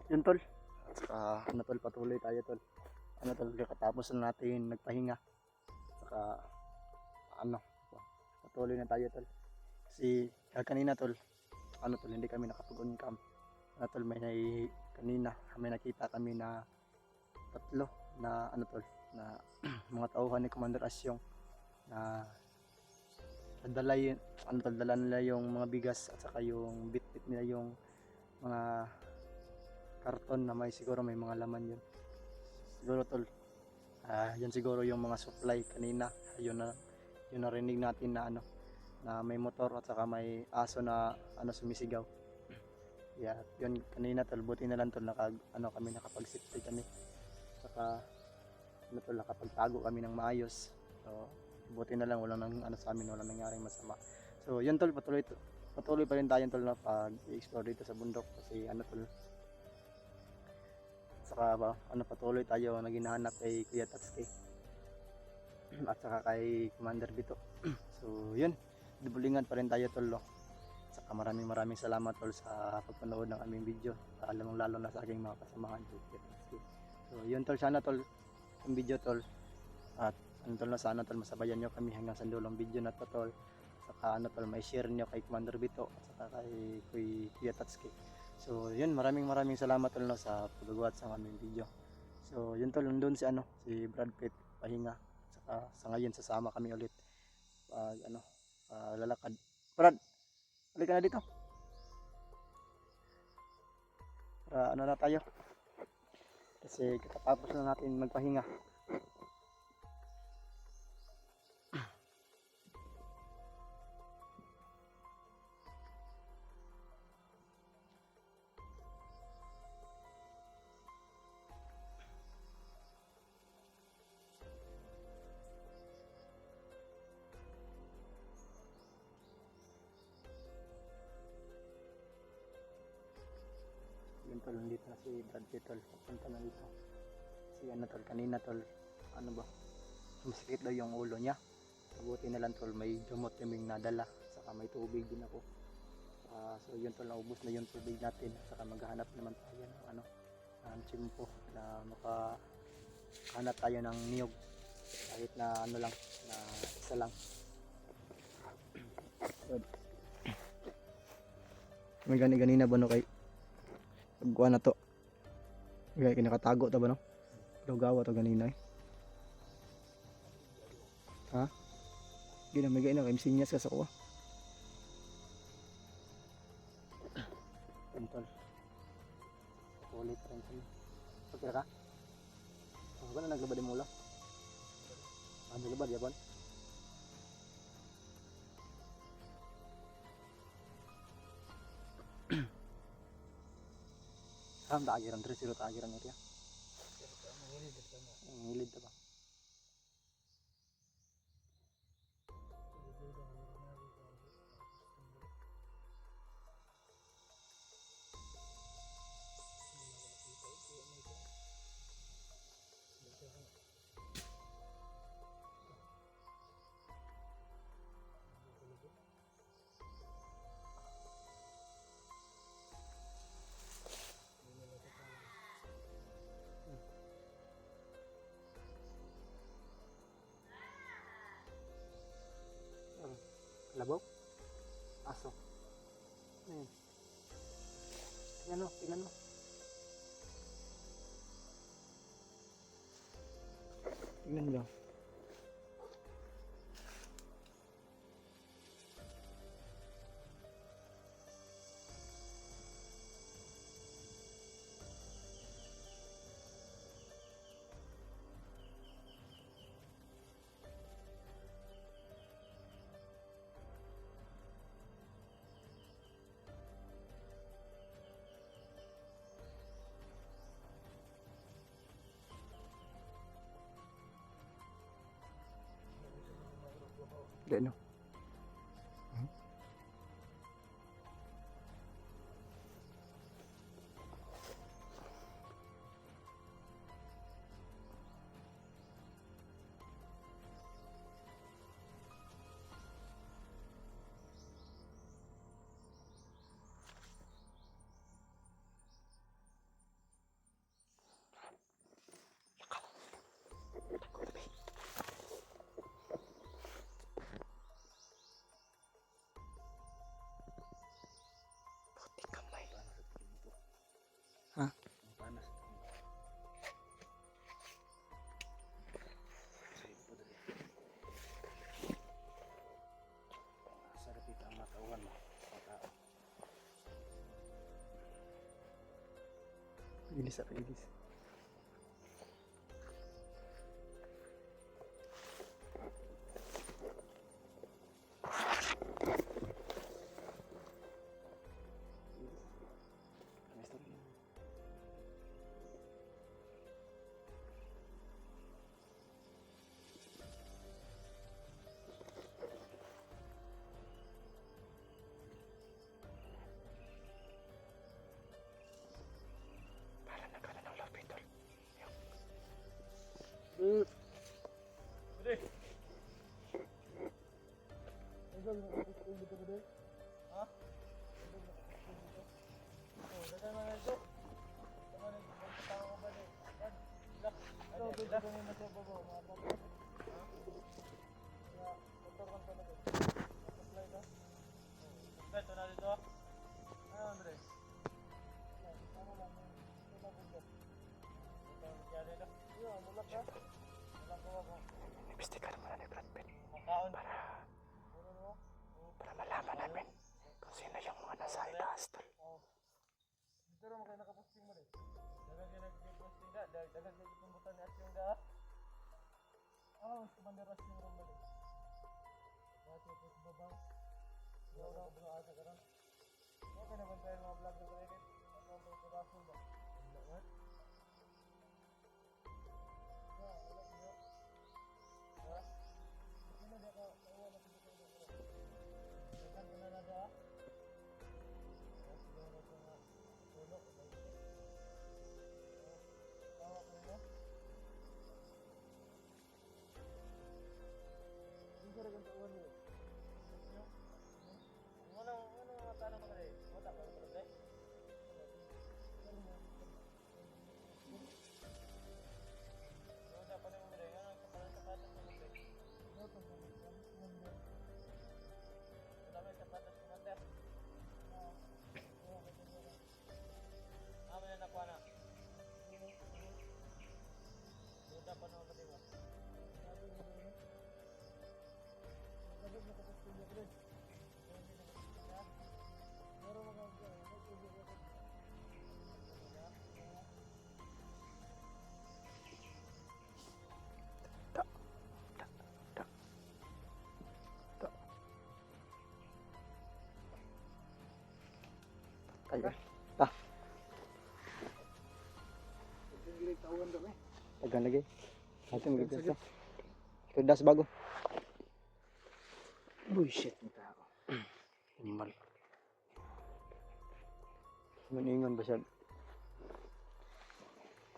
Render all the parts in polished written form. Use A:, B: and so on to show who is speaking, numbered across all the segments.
A: Yun tol. Ano tol, patuloy tayo tol. Ano tol, katapos na natin nagpahinga. Saka ano, patuloy na tayo tol. Kasi kanina tol, ano tol, hindi kami nakapag-on cam. Ano tol, kanina may nakita kami na tatlo na ano tol, na mga tauhan ni Commander Asyong na dala yun, ano tol, dala nila yung mga bigas at saka yung bit-bit nila yung mga karton na siguro may mga laman yun. Siguro tol, yan siguro yung mga supply kanina. Yun narinig natin na ano, na may motor at saka may aso na ano sumisigaw. Yeah, yun kanina tol, buti na lang tol kami nakapag-safety kami. Saka ano tol, nakapagtago kami ng maayos. So buti na lang walang sa amin, walang nangyaring masama. So yun tol, patuloy pa rin tayo tol na pag-explore dito sa bundok kasi ano tol, saka patuloy tayo na hinahanap kay Kuya Tatsuki at saka kay Commander Bito. So yun, dibulingan pa rin tayo tol, no? Saka maraming salamat tol sa pagpanood ng aming video, lalo na sa aking mga kasamahan kay Kuya Tatsuki. So yun tol, sana tol yung video tol, at ano tol, na sana tol masabayan nyo kami hanggang sa dulong video na to tol. Saka ano tol, may share nyo kay Commander Bito at saka kay Kuya Tatsuki. So yun, maraming salamat tol, no, sa paggawa sa aming video. So yun tol, nandun si Brad Pitt pahinga. Saka sa ngayon sasama kami ulit pag lalakad. Brad, halika na dito. Para ano na tayo. Kasi katapos na natin magpahinga. Yun tol, nandito na si Brad Pitt tol. Papunta na dito. Si ano tol, kanina tol, ano ba, sumasakit daw yung ulo niya. Buti na lang tol, may gamot kaming nadala. Saka may tubig din ako. So yun tol, naubos na yung tubig natin. Saka maghahanap naman tayo ng tsimpo na makahanap tayo ng niyog. Kahit na ano lang, na isa lang. May ganina ba no kay pagkuha na to? Kaya kinakatago ta ba no? Lugawa to ganina eh. Ha? Ginamigay na kay sinyas ka sa kuha. Tol. Ulit rin kami. Okay ka? Ba na naglabad yung mula? Naglabad yapon? Tagiran 30 tagiran ito ya. Ngilid ta ba? Labaw? Aso? Ayan. Tingnan mo. Tingnan nyo. Hindi no. Ilis ako, ilis. Investigar muna ni Brad Pitt para malaman namin kung sino yung mga nasa itaas, tol.
B: Dito rin kayo nakaposting mo rin. Dagan kayo nag-posting da. Dagan kayo itumbutan ni Asyong da. Mas kumandar Asyong rin mo rin. Dati ito sa babaw. Iyaw na ako asa ka rin. Kaya ka naman tayo mga vlogger ko rin. Ano ang mga kurasong ba? What? Wala niyo. Ha? Hindi na di ka kawa na dito kayo dito. Dagan ka na na da.
A: Tayo. Tagan lagi. Natin magiging sa. Kudas bago. Uy, shit. Himal. Maningon ba siya?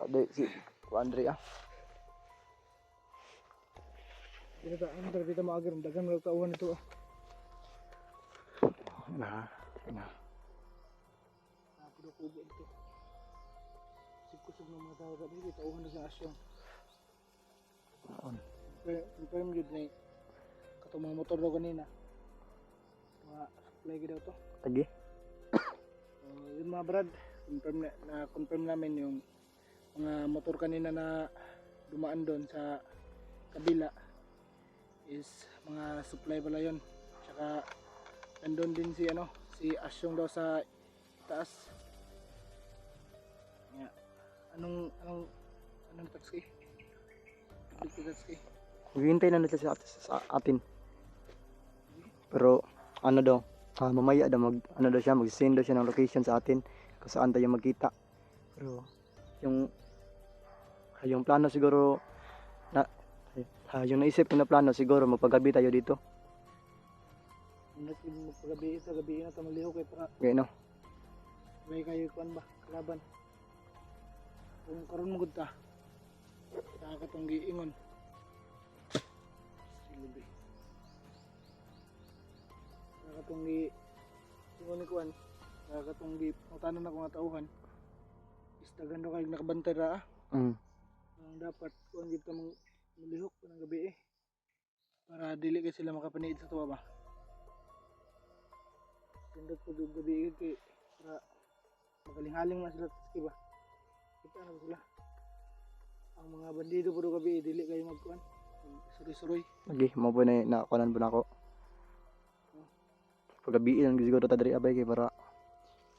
A: Ada si Andre ah.
B: Ano talaga dito maagar. Dagan mo kauhan ito ah.
A: Nah.
B: Kubo ito. Kusog ng mga tao gabi dito uhan na sa Asyong. Confirm yun na katong mga motor daw kanina. Mga supply daw to.
A: Lagi.
B: Yun mga brad, confirm namin yung mga motor kanina na dumaan doon sa kabila is mga supply pala yun. Tsaka nandun din si Asyong daw sa taas. Anong taxi? Dito taxi.
A: Hintay na nila sa atin. Pero ano daw, mamaya daw mag-send daw siya ng location sa atin kung saan tayo magkita. Pero yung plano siguro yung naisip ko na plano siguro magpagabi tayo dito.
B: Magpagabi ito, gabi na tamaliho kay para.
A: Okay, no?
B: May kayo kuan ba? Kalaban. Kung karon mo gud ta. Sa katong giingon. Silubi. Sa katong ingon ni kuan. Sa katong pangutanon ako nga tauhan. Is dagan daw kay nakabantay ra. Ang dapat kuan gid ta malihok pa ng gabi para dili kay sila makapaniid sa tuwa ba. Tindot po gabi kay para magaling-haling na sila taski ba. Kita na sila. Ang mga bandido po gabi dili kayo magkuan. Suroy-suroy.
A: Lagi, mo po na nakuanan po na ako. Pagabi lang siguro ta diri abay kay para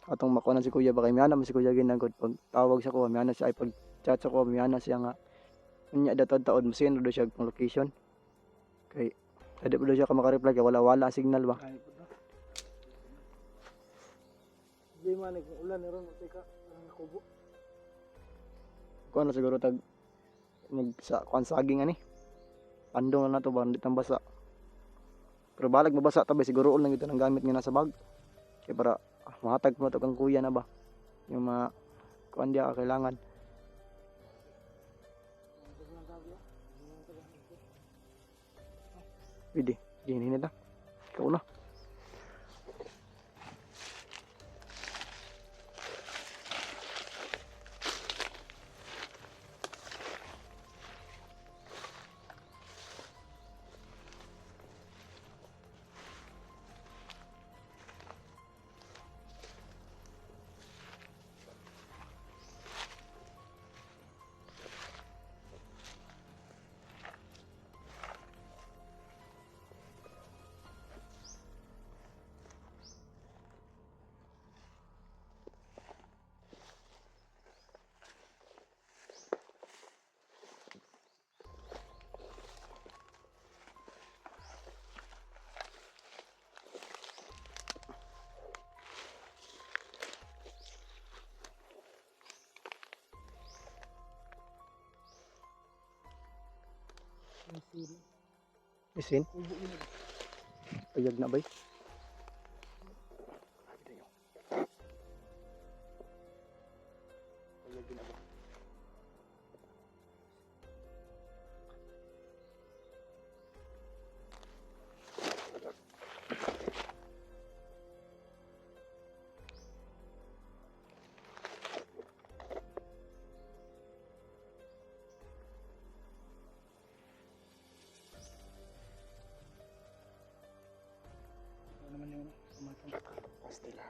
A: atong makuha si kuya ba kay miana man si kuya ginagod pag tawag sa ko miana siya ay pag chat sa ko miana siya nga unya datod taod masin do siya ang location kay dili pa daw siya ka makareply kay wala signal ba.
B: Ay po. Di man kung ulan ron teka ang kubo.
A: Kuha na siguro tag sa kuan saging ani pandong na to ba hindi tang basa pero balag mabasa tabi siguro lang ito ng gamit nga nasa bag kaya para mahatag mo to kang kuya na ba yung mga kuan dia kailangan pwede gini na ikaw na isin payag na bay payag na ba
B: naman yung tumatang.
A: pastila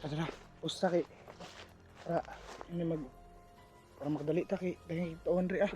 B: Asa na, usta kay para ini para makadali ta kay dahil taon ri ah.